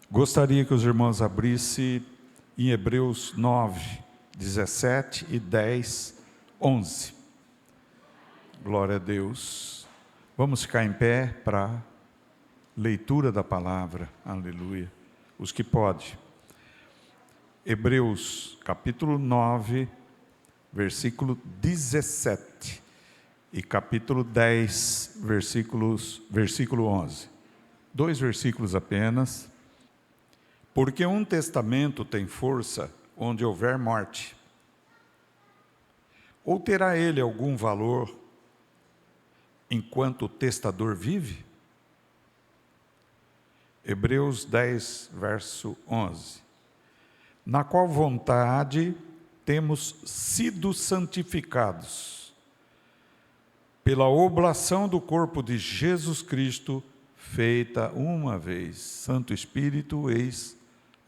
Gostaria que os irmãos abrissem em Hebreus 9, 17 e 10, 11. Glória a Deus. Vamos ficar em pé para leitura da palavra. Aleluia. Os que podem. Hebreus capítulo 9, versículo 17 e capítulo 10, versículo 11. 2 versículos apenas. Porque um testamento tem força onde houver morte. Ou terá ele algum valor enquanto o testador vive? Hebreus 10, verso 11. Na qual vontade temos sido santificados pela oblação do corpo de Jesus Cristo, feita uma vez. Santo Espírito, eis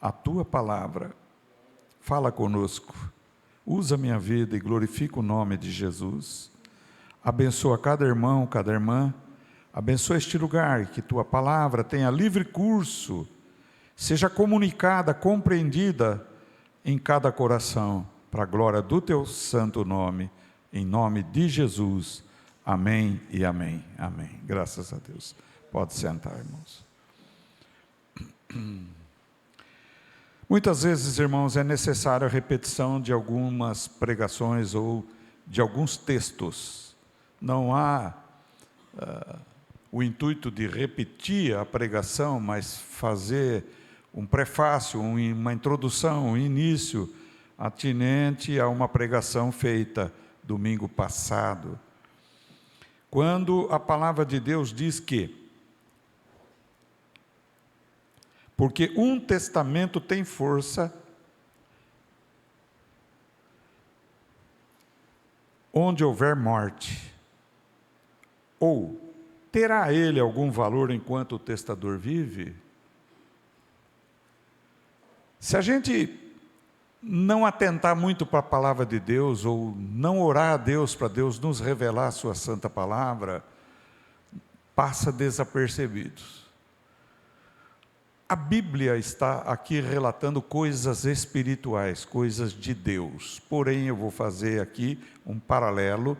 a tua palavra. Fala conosco. Usa minha vida e glorifica o nome de Jesus. Abençoa cada irmão, cada irmã. Abençoa este lugar, que tua palavra tenha livre curso, seja comunicada, compreendida em cada coração, para a glória do teu santo nome, em nome de Jesus. Amém e amém. Amém. Graças a Deus. Pode sentar, irmãos. Muitas vezes, irmãos, é necessária a repetição de algumas pregações ou de alguns textos. Não há o intuito de repetir a pregação, mas fazer um prefácio, uma introdução, um início atinente a uma pregação feita domingo passado. Quando a palavra de Deus diz que porque um testamento tem força onde houver morte, ou terá ele algum valor enquanto o testador vive? Se a gente não atentar muito para a palavra de Deus, ou não orar a Deus para Deus nos revelar a sua santa palavra, passa desapercebido. A Bíblia está aqui relatando coisas espirituais, coisas de Deus. Porém, eu vou fazer aqui um paralelo,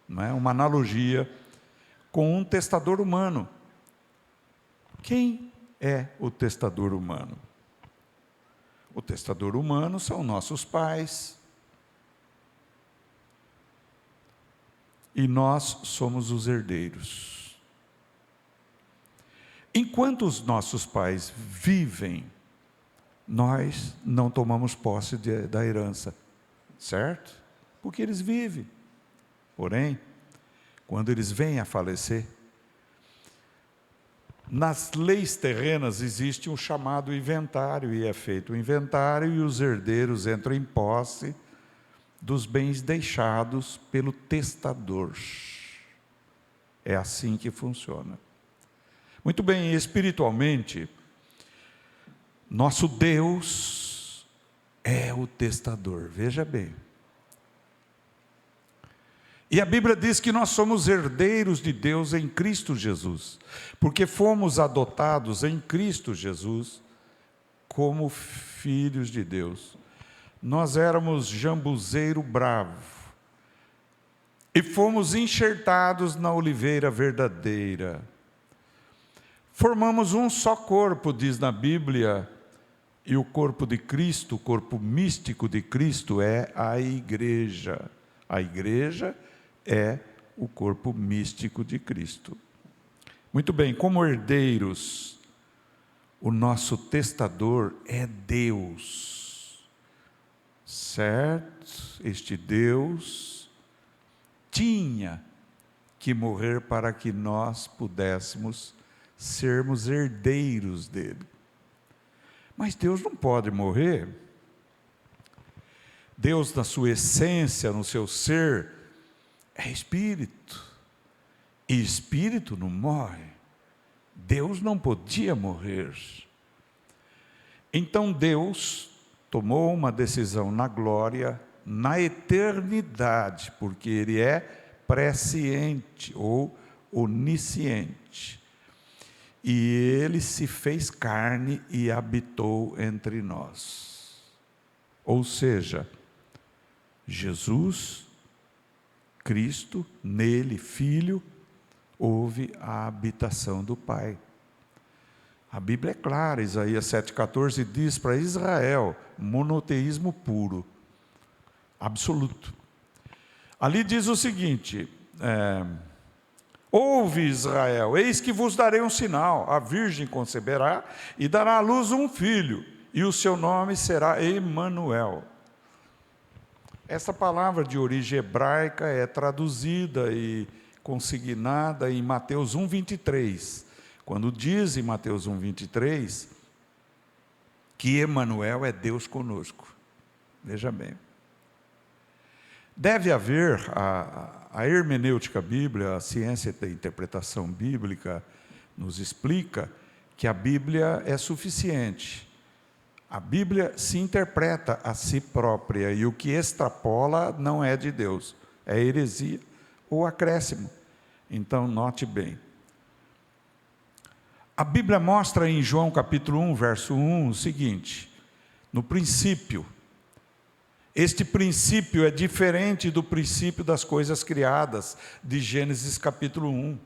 uma analogia com um testador humano. Quem é o testador humano? O testador humano são nossos pais. E nós somos os herdeiros. Enquanto os nossos pais vivem, nós não tomamos posse da herança, certo? Porque eles vivem. Porém, quando eles vêm a falecer, nas leis terrenas existe um chamado inventário, e é feito o inventário e os herdeiros entram em posse dos bens deixados pelo testador. É assim que funciona. Muito bem, espiritualmente, nosso Deus é o testador, veja bem. E a Bíblia diz que nós somos herdeiros de Deus em Cristo Jesus, porque fomos adotados em Cristo Jesus como filhos de Deus. Nós éramos jambuzeiro bravo e fomos enxertados na oliveira verdadeira. Formamos um só corpo, diz na Bíblia, e o corpo de Cristo, o corpo místico de Cristo é a igreja. A igreja é o corpo místico de Cristo. Muito bem, como herdeiros, o nosso testador é Deus, certo? Este Deus tinha que morrer para que nós pudéssemos sermos herdeiros dele. Mas Deus não pode morrer. Deus, na sua essência, no seu ser, é espírito. E espírito não morre. Deus não podia morrer. Então Deus tomou uma decisão na glória, na eternidade, porque Ele é presciente ou onisciente. e ele se fez carne e habitou entre nós. Ou seja, Jesus, Cristo, nele, Filho, houve a habitação do Pai. A Bíblia é clara, Isaías 7,14 diz para Israel, monoteísmo puro, absoluto. Ali diz o seguinte, ouve Israel, eis que vos darei um sinal, a virgem conceberá e dará à luz um filho, e o seu nome será Emanuel. Essa palavra de origem hebraica é traduzida e consignada em Mateus 1,23, quando diz em Mateus 1,23 que Emanuel é Deus conosco. Veja bem. Deve haver a hermenêutica bíblica, a ciência da interpretação bíblica, nos explica que a Bíblia é suficiente. A Bíblia se interpreta a si própria e o que extrapola não é de Deus, é heresia ou acréscimo. Então, note bem. A Bíblia mostra em João capítulo 1, verso 1, o seguinte: no princípio, este princípio é diferente do princípio das coisas criadas, de Gênesis capítulo 1.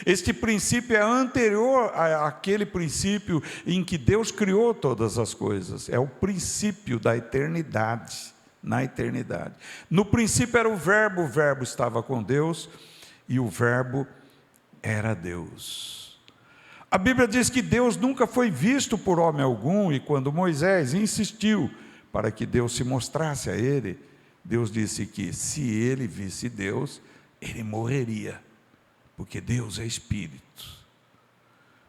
Este princípio é anterior àquele princípio em que Deus criou todas as coisas. É o princípio da eternidade, na eternidade. No princípio era o Verbo estava com Deus, e o Verbo era Deus. A Bíblia diz que Deus nunca foi visto por homem algum, e quando Moisés insistiu para que Deus se mostrasse a ele, Deus disse que se ele visse Deus, ele morreria, porque Deus é Espírito.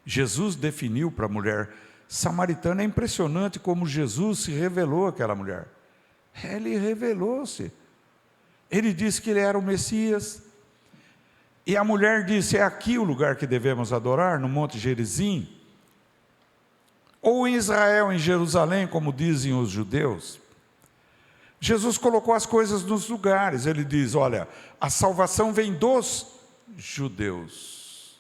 Jesus definiu para a mulher samaritana, é impressionante como Jesus se revelou àquela mulher. Ele revelou-se. Ele disse que ele era o Messias. E a mulher disse, é aqui o lugar que devemos adorar, no Monte Gerizim? Ou em Israel, em Jerusalém, como dizem os judeus? Jesus colocou as coisas nos lugares. Ele diz, olha, a salvação vem dos judeus.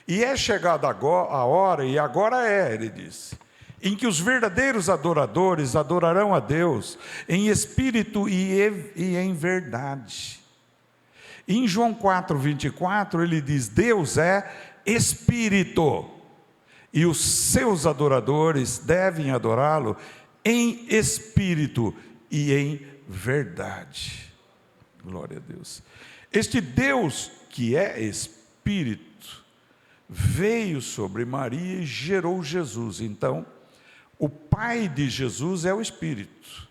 E é chegada a hora, e agora ele disse, em que os verdadeiros adoradores adorarão a Deus em espírito e em verdade. Em João 4,24, ele diz, Deus é Espírito, e os seus adoradores devem adorá-lo em espírito e em verdade. Glória a Deus. Este Deus que é Espírito, veio sobre Maria e gerou Jesus. Então, o Pai de Jesus é o Espírito.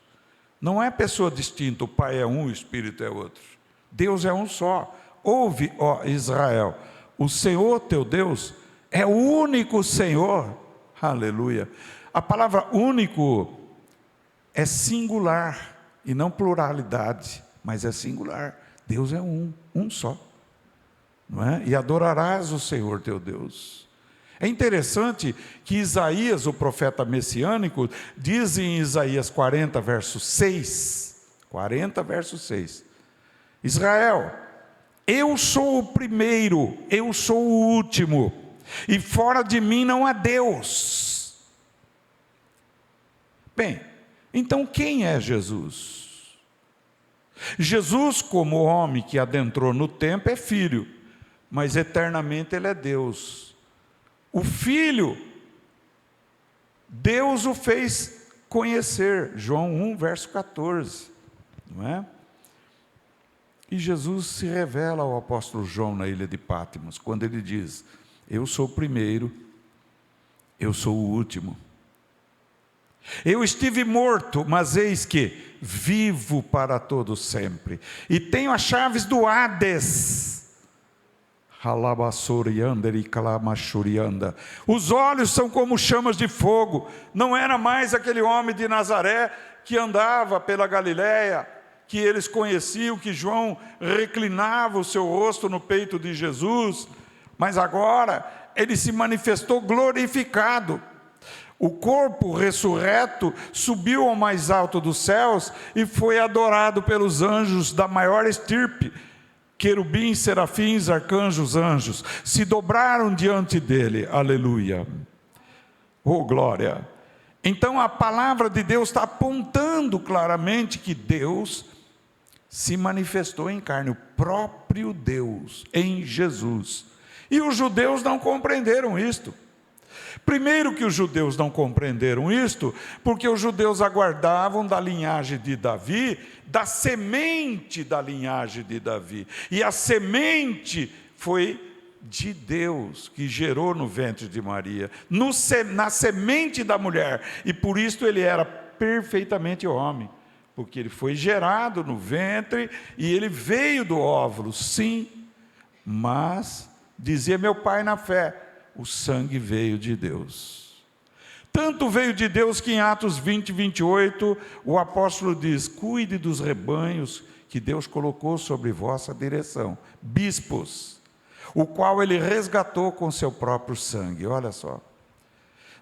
Não é pessoa distinta, o Pai é um, o Espírito é outro. Deus é um só. Ouve, ó Israel, o Senhor teu Deus é o único Senhor. Aleluia. A palavra único é singular e não pluralidade, mas é singular. Deus é um só. Não é? E adorarás o Senhor teu Deus. É interessante que Isaías, o profeta messiânico, diz em Isaías 40, verso 6, 40, verso 6, Israel, eu sou o primeiro, eu sou o último, e fora de mim não há Deus. Bem, então quem é Jesus? Jesus, como homem que adentrou no tempo, é filho, mas eternamente ele é Deus. O Filho, Deus o fez conhecer, João 1, verso 14, não é? E Jesus se revela ao apóstolo João na ilha de Patmos, quando ele diz, eu sou o primeiro, eu sou o último. Eu estive morto, mas eis que vivo para todo sempre, e tenho as chaves do Hades. Os olhos são como chamas de fogo. Não era mais aquele homem de Nazaré que andava pela Galileia, que eles conheciam, que João reclinava o seu rosto no peito de Jesus, mas agora ele se manifestou glorificado. O corpo ressurreto subiu ao mais alto dos céus e foi adorado pelos anjos da maior estirpe, querubins, serafins, arcanjos, anjos, se dobraram diante dele, aleluia, oh glória. Então a palavra de Deus está apontando claramente que Deus se manifestou em carne, o próprio Deus, em Jesus. E os judeus não compreenderam isto. Primeiro que os judeus não compreenderam isto, porque os judeus aguardavam da linhagem de Davi, da semente da linhagem de Davi. E a semente foi de Deus, que gerou no ventre de Maria, na semente da mulher. E por isso ele era perfeitamente homem. Porque ele foi gerado no ventre e ele veio do óvulo, sim, mas, dizia meu pai na fé, o sangue veio de Deus. Tanto veio de Deus que em Atos 20, 28, o apóstolo diz, cuide dos rebanhos que Deus colocou sobre vossa direção, bispos, o qual ele resgatou com seu próprio sangue, olha só.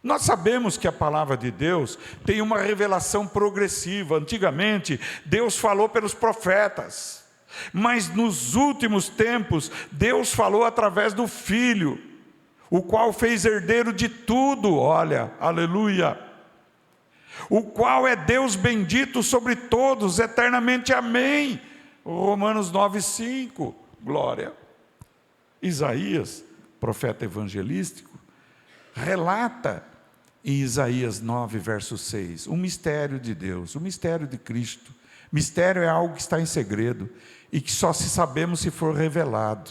Nós sabemos que a palavra de Deus tem uma revelação progressiva. Antigamente, Deus falou pelos profetas, mas nos últimos tempos, Deus falou através do Filho, o qual fez herdeiro de tudo, olha, aleluia, o qual é Deus bendito sobre todos, eternamente, amém. Romanos 9,5, glória. Isaías, profeta evangelístico, relata em Isaías 9, verso 6, um mistério de Deus, um mistério de Cristo. Mistério é algo que está em segredo e que só se sabemos se for revelado.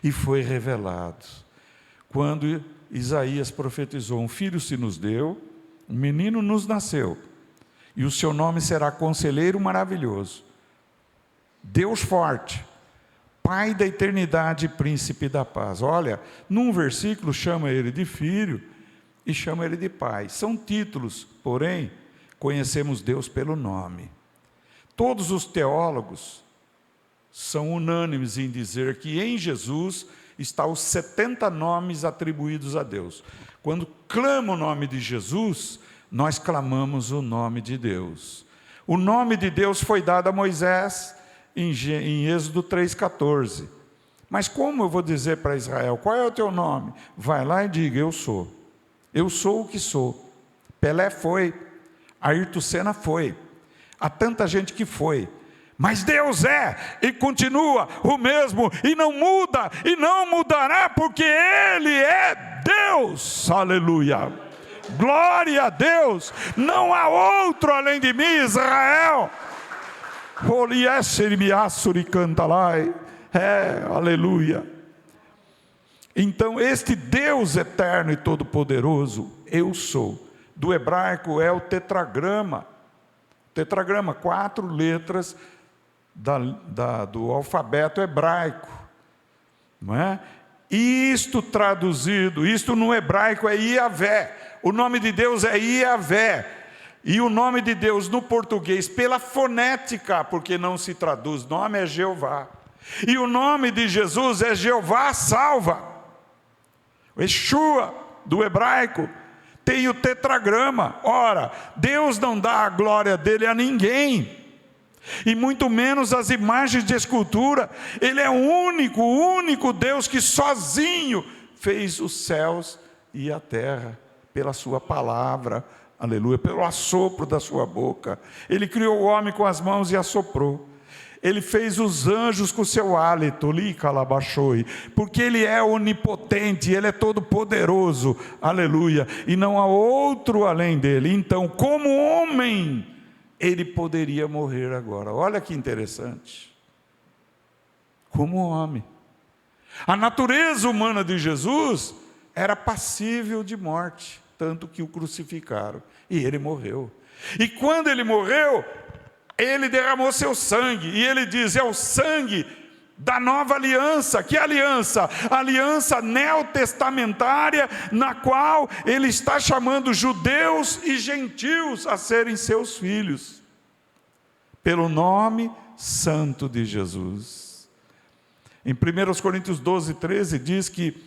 E foi revelado. Quando Isaías profetizou, um filho se nos deu, um menino nos nasceu, e o seu nome será Conselheiro Maravilhoso, Deus Forte, Pai da Eternidade e Príncipe da Paz. Olha, num versículo chama ele de filho, e chama ele de pai. São títulos, porém, conhecemos Deus pelo nome. Todos os teólogos são unânimes em dizer que em Jesus estão os 70 nomes atribuídos a Deus. Quando clama o nome de Jesus, nós clamamos o nome de Deus. O nome de Deus foi dado a Moisés em Êxodo 3,14. Mas como eu vou dizer para Israel, qual é o teu nome? Vai lá e diga, eu sou. Eu sou o que sou. Pelé foi, Ayrton Senna foi, há tanta gente que foi, mas Deus é e continua o mesmo, e não muda, e não mudará, porque Ele é Deus, aleluia, glória a Deus, não há outro além de mim, Israel, aleluia. Então, este Deus eterno e todo-poderoso, eu sou, do hebraico é o tetragrama. Tetragrama, 4 letras do alfabeto hebraico. Não é? E isto traduzido, isto no hebraico é Iavé. O nome de Deus é Iavé. E o nome de Deus no português, pela fonética, porque não se traduz, nome é Jeová. E o nome de Jesus é Jeová salva. Yeshua, do hebraico, tem o tetragrama. Ora, Deus não dá a glória dele a ninguém, e muito menos as imagens de escultura. Ele é o único Deus que sozinho fez os céus e a terra, pela sua palavra, aleluia, pelo assopro da sua boca. Ele criou o homem com as mãos e assoprou. Ele fez os anjos com o seu hálito, porque Ele é onipotente, Ele é todo poderoso, aleluia, e não há outro além dele. Então, como homem, Ele poderia morrer agora. Olha que interessante, como homem. A natureza humana de Jesus era passível de morte, tanto que o crucificaram, e Ele morreu. E quando Ele morreu, Ele derramou seu sangue, e Ele diz, é o sangue da nova aliança. Que aliança? A aliança neotestamentária, na qual Ele está chamando judeus e gentios a serem seus filhos, pelo nome santo de Jesus. Em 1 Coríntios 12, 13, diz que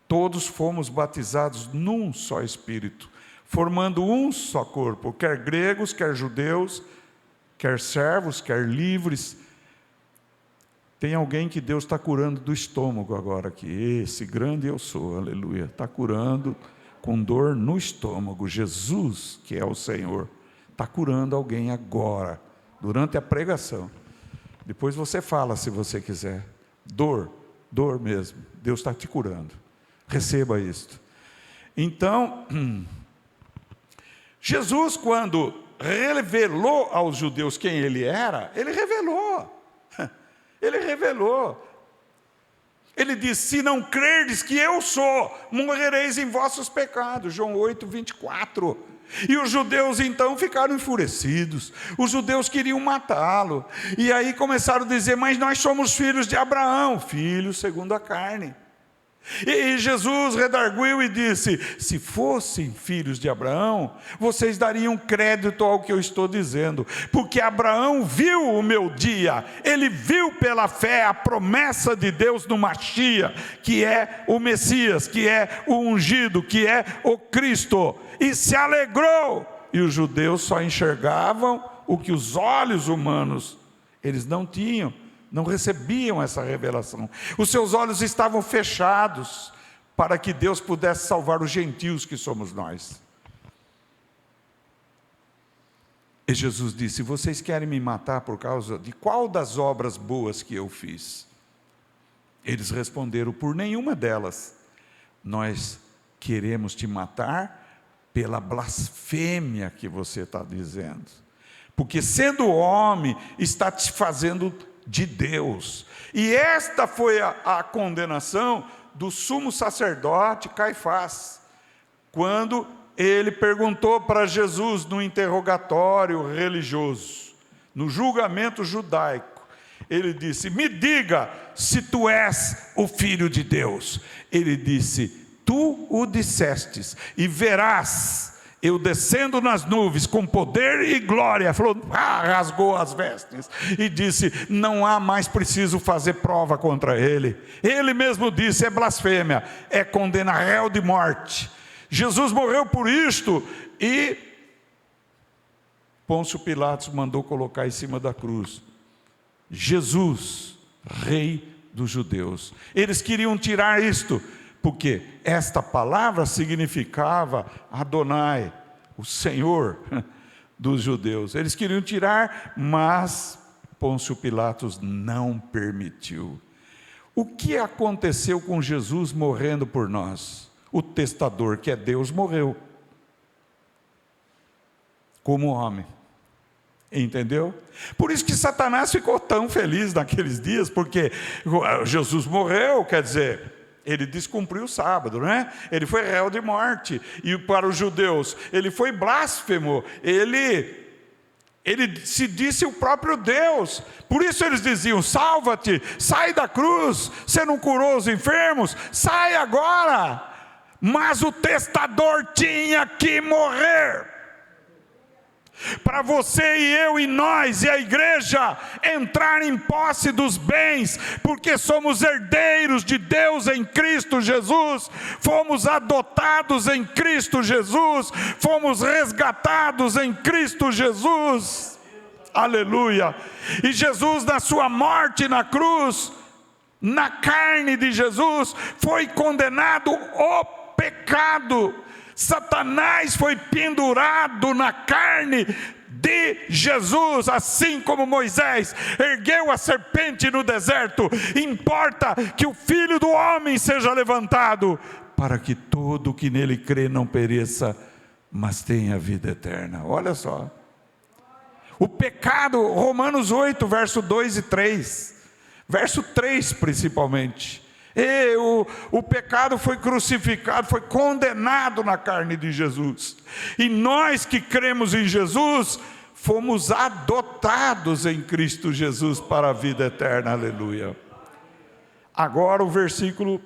todos fomos batizados num só Espírito, formando um só corpo, quer gregos, quer judeus, quer servos, quer livres, Tem alguém que Deus está curando do estômago agora aqui. Esse grande eu sou, aleluia. Está curando com dor no estômago. Jesus, que é o Senhor, está curando alguém agora, durante a pregação. Depois você fala se você quiser. Dor mesmo. Deus está te curando. Receba isto. Então, Jesus, quando revelou aos judeus quem ele era, ele revelou. Ele revelou. Ele disse: se não crerdes que eu sou, morrereis em vossos pecados. João 8, 24. E os judeus então ficaram enfurecidos. Os judeus queriam matá-lo. E aí começaram a dizer: mas nós somos filhos de Abraão, filhos segundo a carne. E Jesus redarguiu e disse: se fossem filhos de Abraão, vocês dariam crédito ao que eu estou dizendo, porque Abraão viu o meu dia, ele viu pela fé a promessa de Deus no Machia, que é o Messias, que é o ungido, que é o Cristo, e se alegrou. E os judeus só enxergavam o que os olhos humanos, eles não tinham. Não recebiam essa revelação. Os seus olhos estavam fechados para que Deus pudesse salvar os gentios que somos nós. E Jesus disse: vocês querem me matar por causa de qual das obras boas que eu fiz? Eles responderam: por nenhuma delas. Nós queremos te matar pela blasfêmia que você está dizendo. Porque sendo homem, está te fazendo de Deus. E esta foi a condenação do sumo sacerdote Caifás, quando ele perguntou para Jesus no interrogatório religioso, no julgamento judaico, ele disse: me diga se tu és o Filho de Deus. Ele disse: tu o dissestes, e verás eu descendo nas nuvens com poder e glória. Falou, rasgou as vestes e disse: não há mais preciso fazer prova contra ele. Ele mesmo disse: é blasfêmia, é condenar réu de morte. Jesus morreu por isto, e Pôncio Pilatos mandou colocar em cima da cruz: Jesus, Rei dos Judeus. Eles queriam tirar isto, porque esta palavra significava Adonai, o Senhor dos judeus. Eles queriam tirar, mas Pôncio Pilatos não permitiu. O que aconteceu com Jesus morrendo por nós? O testador, que é Deus, morreu como homem. Entendeu? Por isso que Satanás ficou tão feliz naqueles dias, porque Jesus morreu, quer dizer, ele descumpriu o sábado, não é? Ele foi réu de morte. E para os judeus, ele foi blasfemo. Ele se disse o próprio Deus. Por isso eles diziam: salva-te, sai da cruz. Você não curou os enfermos? Sai agora. Mas o testador tinha que morrer, para você e eu e nós e a igreja entrar em posse dos bens, porque somos herdeiros de Deus em Cristo Jesus, fomos adotados em Cristo Jesus, fomos resgatados em Cristo Jesus, aleluia. E Jesus, na sua morte na cruz, na carne de Jesus, foi condenado o pecado. Satanás foi pendurado na carne de Jesus, assim como Moisés ergueu a serpente no deserto. Importa que o Filho do Homem seja levantado, para que todo que nele crê não pereça, mas tenha vida eterna. Olha só, o pecado, Romanos 8, verso 2 e 3, verso 3 principalmente. E o pecado foi crucificado, foi condenado na carne de Jesus. E nós que cremos em Jesus, fomos adotados em Cristo Jesus para a vida eterna, aleluia. Agora o versículo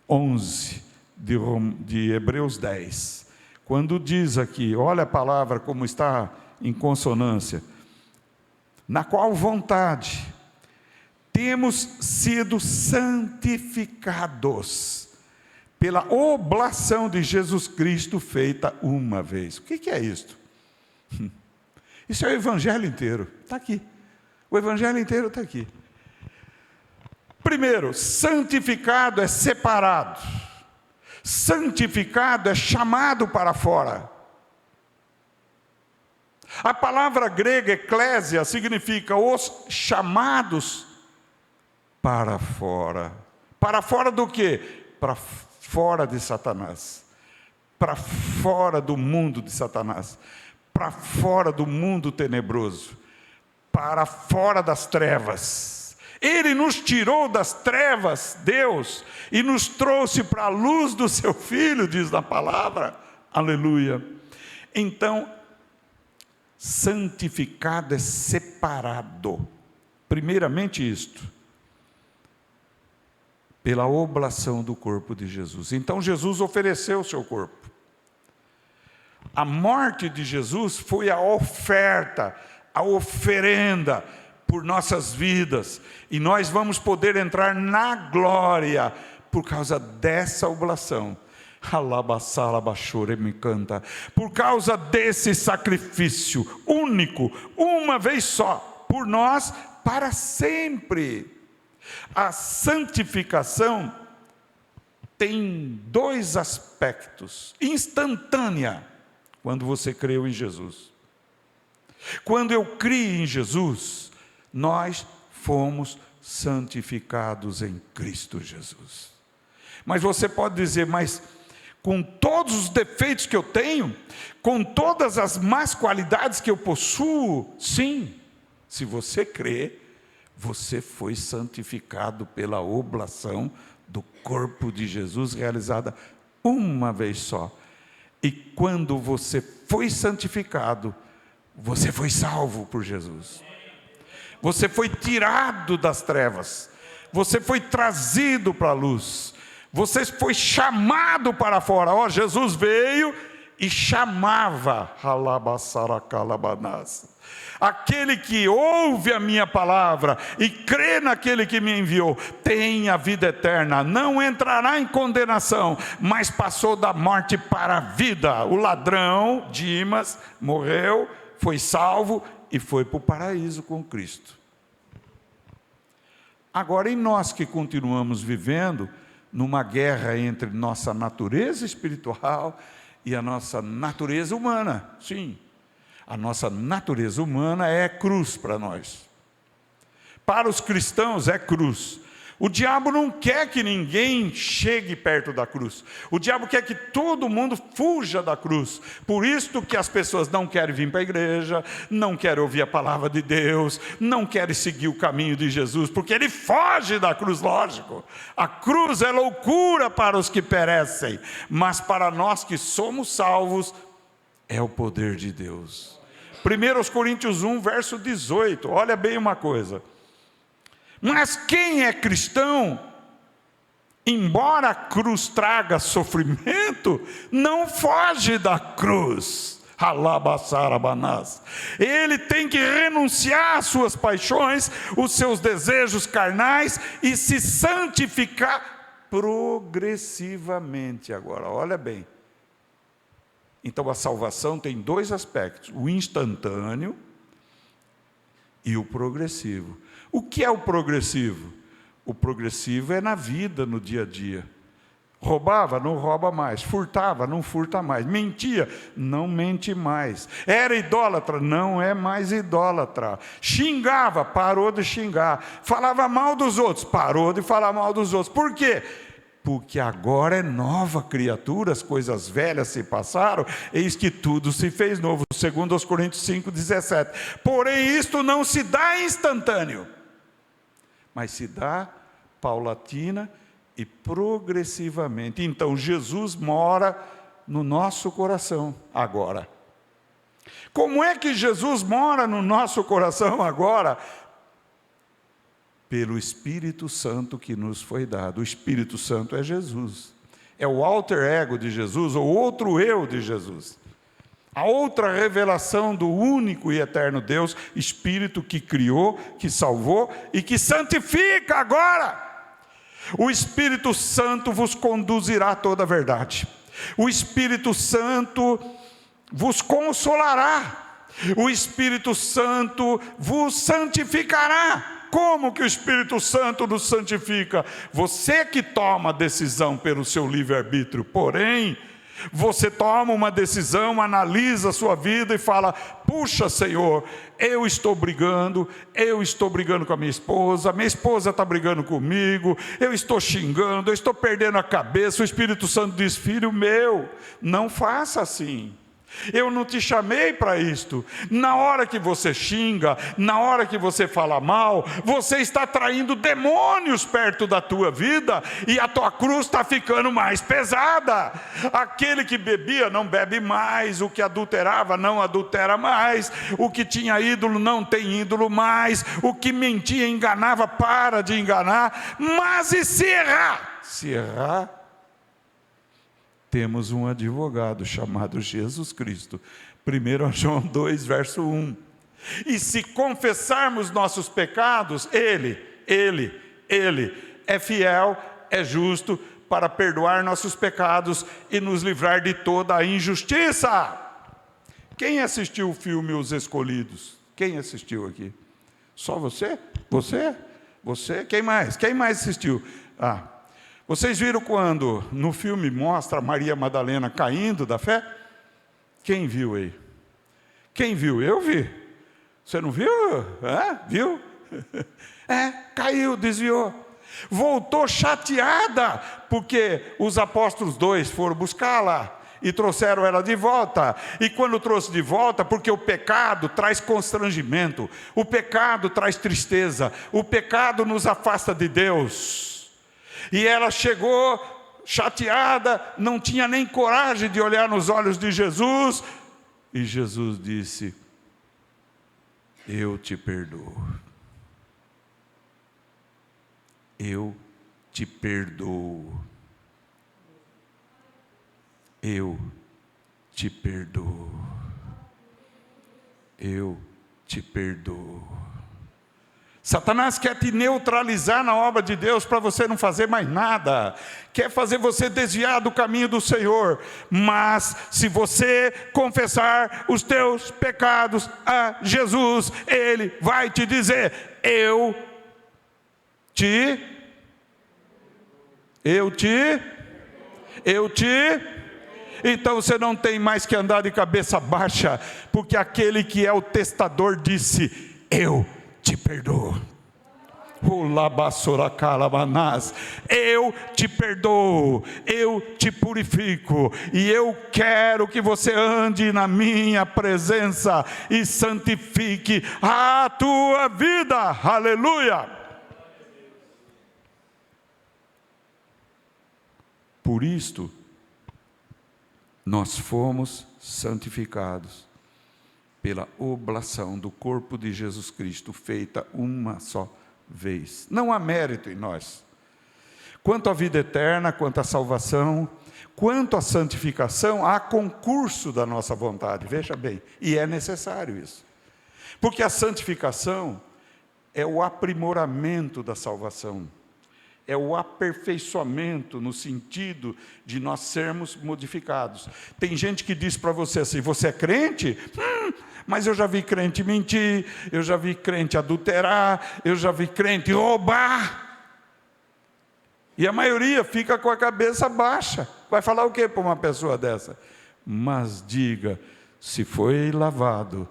11 de Hebreus 10, quando diz aqui, olha a palavra como está em consonância: na qual vontade temos sido santificados pela oblação de Jesus Cristo feita uma vez. O que é isto? Isso é o evangelho inteiro, está aqui. O evangelho inteiro está aqui. Primeiro, santificado é separado. Santificado é chamado para fora. A palavra grega eclésia significa os chamados para fora. Para fora do quê? Para fora de Satanás. Para fora do mundo de Satanás. Para fora do mundo tenebroso. Para fora das trevas. Ele nos tirou das trevas, Deus, e nos trouxe para a luz do seu Filho, diz na palavra. Aleluia. Então, santificado é separado. Primeiramente isto, pela oblação do corpo de Jesus. Então Jesus ofereceu o seu corpo. A morte de Jesus foi a oferta, a oferenda por nossas vidas. E nós vamos poder entrar na glória por causa dessa oblação. Por causa desse sacrifício único, uma vez só, por nós, para sempre. A santificação tem dois aspectos: instantânea, quando você creu em Jesus. Quando eu criei em Jesus, nós fomos santificados em Cristo Jesus. Mas você pode dizer, mas com todos os defeitos que eu tenho, com todas as más qualidades que eu possuo, sim, se você crê, você foi santificado pela oblação do corpo de Jesus, realizada uma vez só. E quando você foi santificado, você foi salvo por Jesus. Você foi tirado das trevas. Você foi trazido para a luz. Você foi chamado para fora. Ó, Jesus veio e chamava. Aquele que ouve a minha palavra e crê naquele que me enviou, tem a vida eterna, não entrará em condenação, mas passou da morte para a vida. O ladrão, Dimas, morreu, foi salvo e foi para o paraíso com Cristo. Agora, em nós que continuamos vivendo numa guerra entre nossa natureza espiritual e a nossa natureza humana, sim. A nossa natureza humana é cruz para nós. Para os cristãos é cruz. O diabo não quer que ninguém chegue perto da cruz. O diabo quer que todo mundo fuja da cruz. Por isso que as pessoas não querem vir para a igreja, não querem ouvir a palavra de Deus, não querem seguir o caminho de Jesus, porque ele foge da cruz, lógico. A cruz é loucura para os que perecem, mas para nós que somos salvos, é o poder de Deus. 1 Coríntios 1, verso 18, olha bem uma coisa. Mas quem é cristão, embora a cruz traga sofrimento, não foge da cruz. Ele tem que renunciar às suas paixões, os seus desejos carnais e se santificar progressivamente. Agora, olha bem. Então a salvação tem dois aspectos: o instantâneo e o progressivo. O que é o progressivo? O progressivo é na vida, no dia a dia. Roubava, não rouba mais. Furtava, não furta mais. Mentia, não mente mais. Era idólatra, não é mais idólatra. Xingava, parou de xingar. Falava mal dos outros, parou de falar mal dos outros. Por quê? Porque agora é nova criatura, as coisas velhas se passaram, eis que tudo se fez novo. Segundo aos Coríntios 5, 17. Porém, isto não se dá instantâneo, mas se dá paulatina e progressivamente. Então, Jesus mora no nosso coração agora. Como é que Jesus mora no nosso coração agora? Pelo Espírito Santo que nos foi dado. O Espírito Santo é Jesus. É o alter ego de Jesus, ou outro eu de Jesus. A outra revelação do único e eterno Deus, Espírito que criou, que salvou e que santifica agora. O Espírito Santo vos conduzirá a toda a verdade. O Espírito Santo vos consolará. O Espírito Santo vos santificará. Como que o Espírito Santo nos santifica? Você que toma a decisão pelo seu livre-arbítrio, porém, você toma uma decisão, analisa a sua vida e fala: puxa, Senhor, eu estou brigando com a minha esposa está brigando comigo, eu estou xingando, eu estou perdendo a cabeça. O Espírito Santo diz: filho meu, não faça assim. Eu não te chamei para isto. Na hora que você xinga, na hora que você fala mal, você está traindo demônios perto da tua vida, e a tua cruz está ficando mais pesada. Aquele que bebia não bebe mais, o que adulterava não adultera mais, o que tinha ídolo não tem ídolo mais, o que mentia, enganava, para de enganar. Mas e se errar? Se errar, temos um advogado chamado Jesus Cristo. 1 João 2, verso 1. E se confessarmos nossos pecados, Ele é fiel, é justo para perdoar nossos pecados e nos livrar de toda a injustiça. Quem assistiu o filme Os Escolhidos? Quem assistiu aqui? Só você? Você? Quem mais? Quem mais assistiu? Vocês viram quando no filme mostra Maria Madalena caindo da fé? Quem viu aí? Quem viu? Eu vi. Você não viu? Viu? Caiu, desviou. Voltou chateada, porque os apóstolos 2 foram buscá-la e trouxeram ela de volta. E quando trouxe de volta, porque o pecado traz constrangimento, o pecado traz tristeza, o pecado nos afasta de Deus. E ela chegou chateada, não tinha nem coragem de olhar nos olhos de Jesus. E Jesus disse: eu te perdoo. Eu te perdoo. Eu te perdoo. Eu te perdoo. Satanás quer te neutralizar na obra de Deus para você não fazer mais nada, quer fazer você desviar do caminho do Senhor. Mas se você confessar os teus pecados a Jesus, Ele vai te dizer: eu te. Então você não tem mais que andar de cabeça baixa, porque aquele que é o testador disse: eu te perdoo. Eu te perdoo, eu te purifico, e eu quero que você ande na minha presença e santifique a tua vida. Aleluia! Por isto, nós fomos santificados pela oblação do corpo de Jesus Cristo, feita uma só vez. Não há mérito em nós. Quanto à vida eterna, quanto à salvação, quanto à santificação, há concurso da nossa vontade, veja bem, e é necessário isso. Porque a santificação é o aprimoramento da salvação, é o aperfeiçoamento no sentido de nós sermos modificados. Tem gente que diz para você assim: você é crente? Mas eu já vi crente mentir, eu já vi crente adulterar, eu já vi crente roubar. E a maioria fica com a cabeça baixa. Vai falar o que para uma pessoa dessa? Mas diga: se foi lavado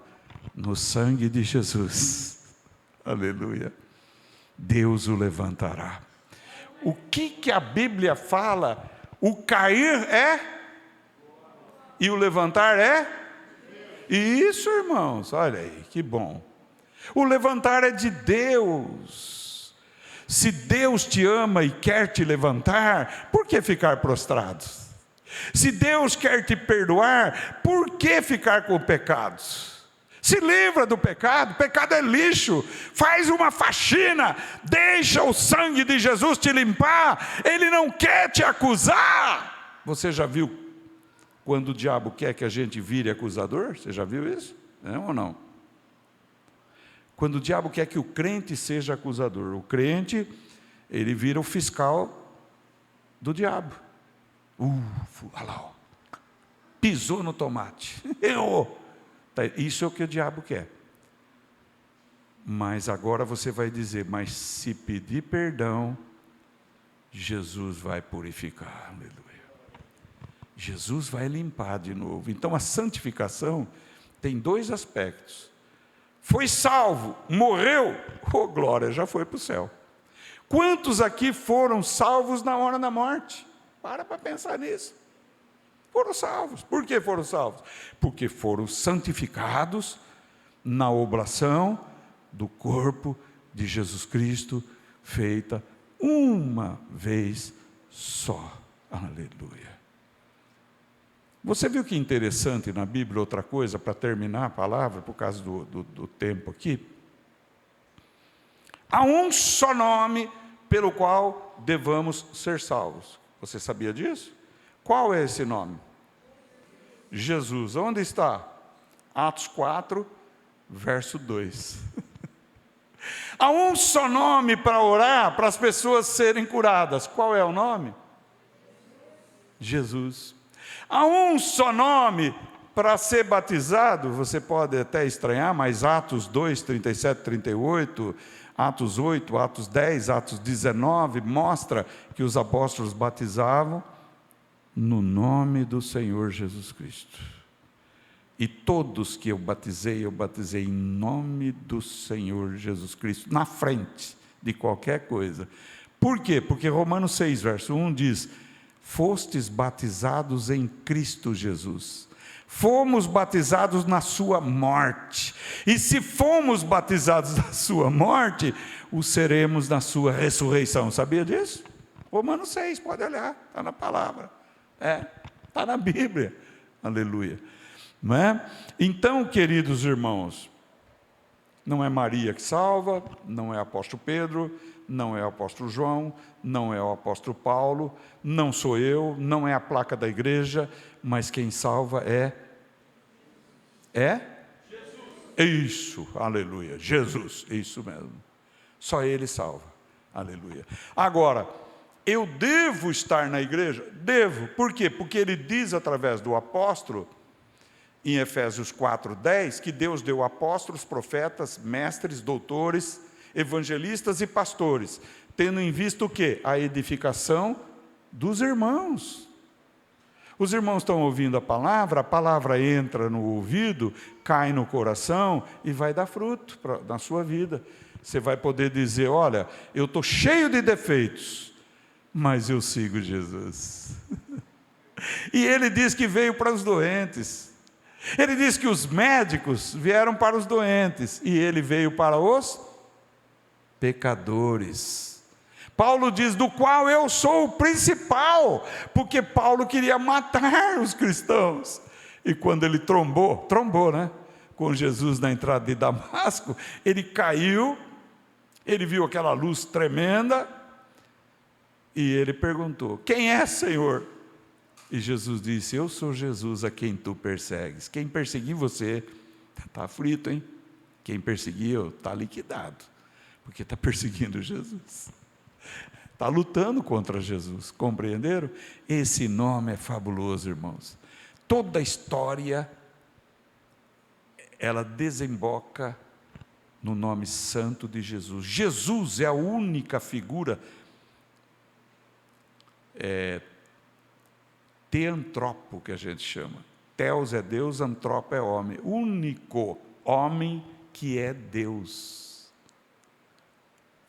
no sangue de Jesus, aleluia, Deus o levantará. O que a Bíblia fala? O cair é, e o levantar é? Isso, irmãos, olha aí, que bom. O levantar é de Deus. Se Deus te ama e quer te levantar, por que ficar prostrado? Se Deus quer te perdoar, por que ficar com pecados? Se livra do pecado, pecado é lixo, faz uma faxina, deixa o sangue de Jesus te limpar, Ele não quer te acusar. Você já viu quando o diabo quer que a gente vire acusador? Você já viu isso? É ou não? Quando o diabo quer que o crente seja acusador, o crente, ele vira o fiscal do diabo. Olha lá, ó. Pisou no tomate, errou. Isso é o que o diabo quer. Mas agora você vai dizer, mas se pedir perdão, Jesus vai purificar, aleluia. Jesus vai limpar de novo. Então a santificação tem dois aspectos. Foi salvo, morreu, oh glória, já foi para o céu. Quantos aqui foram salvos na hora da morte? Para pensar nisso. Foram salvos. Por que foram salvos? Porque foram santificados na oblação do corpo de Jesus Cristo, feita uma vez só. Aleluia. Você viu que interessante na Bíblia, outra coisa, para terminar a palavra, por causa do tempo aqui? Há um só nome pelo qual devamos ser salvos. Você sabia disso? Qual é esse nome? Jesus. Onde está? Atos 4, verso 2. Há um só nome para orar, para as pessoas serem curadas. Qual é o nome? Jesus. Há um só nome para ser batizado. Você pode até estranhar, mas Atos 2, 37, 38, Atos 8, Atos 10, Atos 19, mostra que os apóstolos batizavam no nome do Senhor Jesus Cristo. E todos que eu batizei em nome do Senhor Jesus Cristo, na frente de qualquer coisa. Por quê? Porque Romanos 6, verso 1 diz, fostes batizados em Cristo Jesus. Fomos batizados na sua morte. E se fomos batizados na sua morte, o seremos na sua ressurreição. Sabia disso? Romanos 6, pode olhar, está na palavra. Está na Bíblia. Aleluia. Não é? Então, queridos irmãos, não é Maria que salva, não é o apóstolo Pedro, não é o apóstolo João, não é o apóstolo Paulo, não sou eu, não é a placa da igreja, mas quem salva é Jesus. Isso, aleluia, Jesus, isso mesmo. Só Ele salva, aleluia. Agora, eu devo estar na igreja? Devo, por quê? Porque Ele diz através do apóstolo, em Efésios 4:10, que Deus deu apóstolos, profetas, mestres, doutores, evangelistas e pastores, tendo em vista o quê? A edificação dos irmãos. Os irmãos estão ouvindo a palavra entra no ouvido, cai no coração e vai dar fruto na sua vida. Você vai poder dizer, olha, eu estou cheio de defeitos, mas eu sigo Jesus. E Ele diz que veio para os doentes. Ele diz que os médicos vieram para os doentes, e Ele veio para os pecadores. Paulo diz, do qual eu sou o principal, porque Paulo queria matar os cristãos. E quando ele trombou, né, com Jesus na entrada de Damasco, ele caiu, ele viu aquela luz tremenda, e ele perguntou, quem é, Senhor? E Jesus disse, eu sou Jesus a quem tu persegues. Quem perseguir você, está aflito, hein? Quem perseguiu, está liquidado, porque está perseguindo Jesus. Está lutando contra Jesus, compreenderam? Esse nome é fabuloso, irmãos. Toda a história, ela desemboca no nome santo de Jesus. Jesus é a única figura teantropo, que a gente chama. Theos é Deus, antropo é homem. Único homem que é Deus.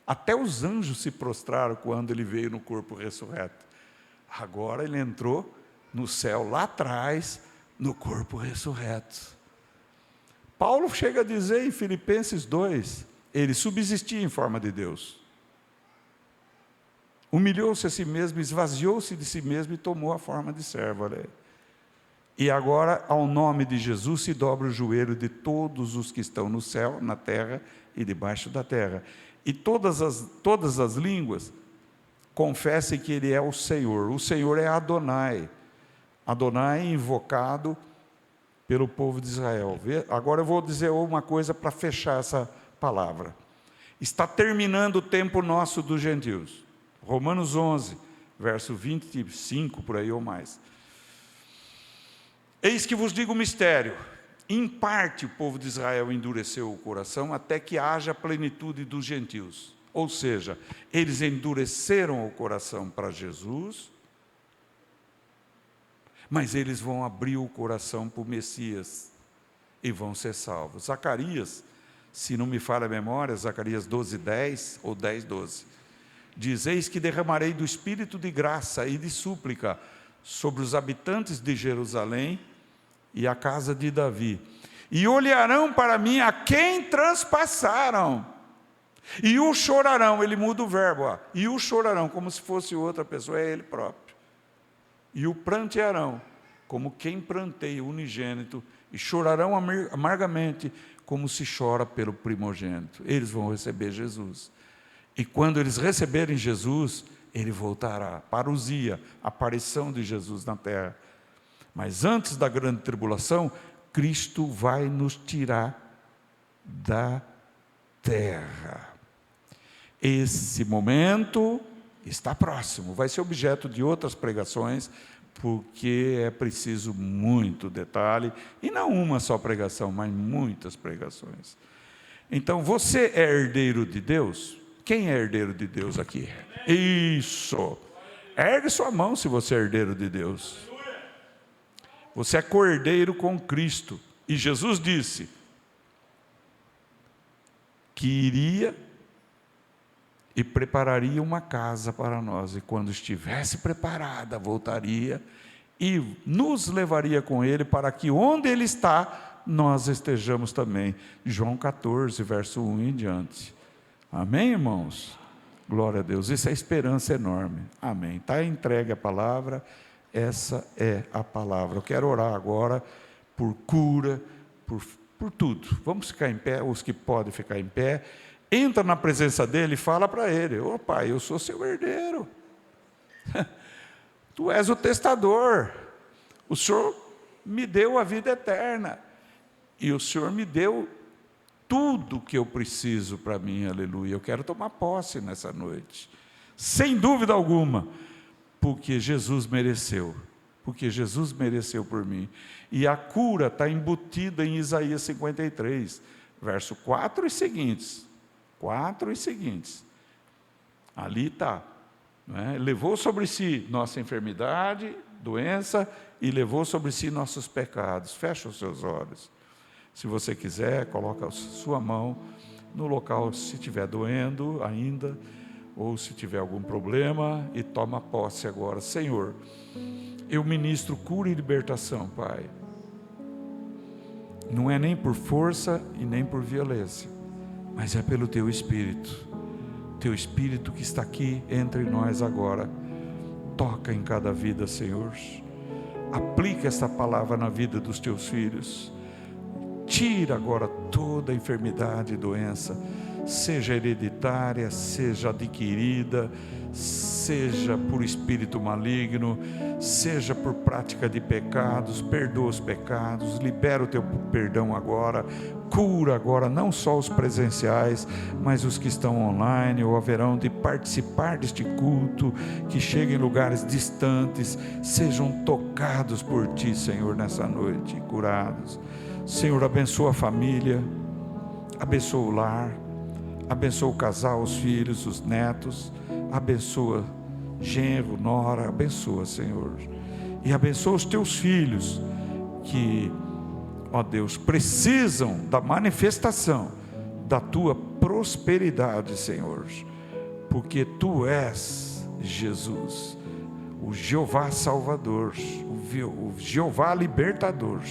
Até os anjos se prostraram quando ele veio no corpo ressurreto. Agora ele entrou no céu lá atrás, no corpo ressurreto. Paulo chega a dizer em Filipenses 2, ele subsistia em forma de Deus. Humilhou-se a si mesmo, esvaziou-se de si mesmo e tomou a forma de servo. Olha. E agora, ao nome de Jesus, se dobra o joelho de todos os que estão no céu, na terra e debaixo da terra. E todas as línguas confessem que Ele é o Senhor. O Senhor é Adonai. Adonai invocado pelo povo de Israel. Agora eu vou dizer uma coisa para fechar essa palavra. Está terminando o tempo nosso dos gentios. Romanos 11, verso 25, por aí ou mais. Eis que vos digo um mistério. Em parte, o povo de Israel endureceu o coração até que haja a plenitude dos gentios. Ou seja, eles endureceram o coração para Jesus, mas eles vão abrir o coração para o Messias e vão ser salvos. Zacarias, se não me falha a memória, Zacarias 12:10 ou 10:12, diz: eis que derramarei do espírito de graça e de súplica sobre os habitantes de Jerusalém e a casa de Davi, e olharão para mim a quem transpassaram, e o chorarão. Ele muda o verbo, e o chorarão, como se fosse outra pessoa, é ele próprio, e o prantearão, como quem pranteia o unigênito, e chorarão amargamente, como se chora pelo primogênito. Eles vão receber Jesus, e quando eles receberem Jesus, ele voltará. Parousia, aparição de Jesus na terra. Mas antes da grande tribulação, Cristo vai nos tirar da terra. Esse momento está próximo, vai ser objeto de outras pregações, porque é preciso muito detalhe, e não uma só pregação, mas muitas pregações. Então, você é herdeiro de Deus? Quem é herdeiro de Deus aqui? Isso! Ergue sua mão se você é herdeiro de Deus. Você é co-herdeiro com Cristo. E Jesus disse que iria e prepararia uma casa para nós. E quando estivesse preparada, voltaria e nos levaria com Ele, para que onde Ele está, nós estejamos também. João 14, verso 1 em diante. Amém, irmãos? Glória a Deus. Isso é esperança enorme. Amém. Está entregue a palavra. Essa é a palavra. Eu quero orar agora por cura, por tudo. Vamos ficar em pé, os que podem ficar em pé. Entra na presença dele e fala para ele: ô pai, eu sou seu herdeiro. Tu és o testador. O Senhor me deu a vida eterna. E o Senhor me deu tudo que eu preciso para mim, aleluia. Eu quero tomar posse nessa noite, sem dúvida alguma, porque Jesus mereceu por mim. E a cura está embutida em Isaías 53, verso 4 e seguintes. Ali está, né? Levou sobre si nossa enfermidade, doença, e levou sobre si nossos pecados. Fecha os seus olhos. Se você quiser, coloca a sua mão no local, se estiver doendo ainda, ou se tiver algum problema, e toma posse agora. Senhor, eu ministro cura e libertação, Pai. Não é nem por força e nem por violência, mas é pelo Teu Espírito. Teu Espírito que está aqui entre nós agora. Toca em cada vida, Senhor. Aplica esta palavra na vida dos Teus filhos. Tira agora toda enfermidade e doença, seja hereditária, seja adquirida, seja por espírito maligno, seja por prática de pecados. Perdoa os pecados, libera o teu perdão agora, cura agora, não só os presenciais, mas os que estão online ou haverão de participar deste culto, que cheguem em lugares distantes, sejam tocados por Ti, Senhor, nessa noite, curados. Senhor, abençoa a família, abençoa o lar, abençoa o casal, os filhos, os netos, abençoa genro, nora, abençoa, Senhor, e abençoa os teus filhos, que, ó Deus, precisam da manifestação da tua prosperidade, Senhor, porque Tu és Jesus, o Jeová Salvador, o Jeová Libertador,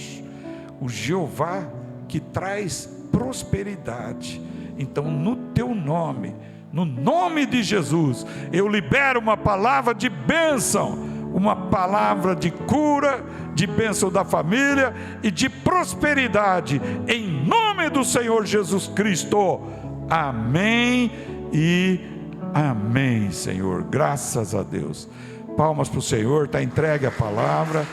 o Jeová que traz prosperidade. Então, no Teu nome, no nome de Jesus, eu libero uma palavra de bênção, uma palavra de cura, de bênção da família e de prosperidade, em nome do Senhor Jesus Cristo. Amém e amém, Senhor. Graças a Deus. Palmas para o Senhor. Está entregue a palavra.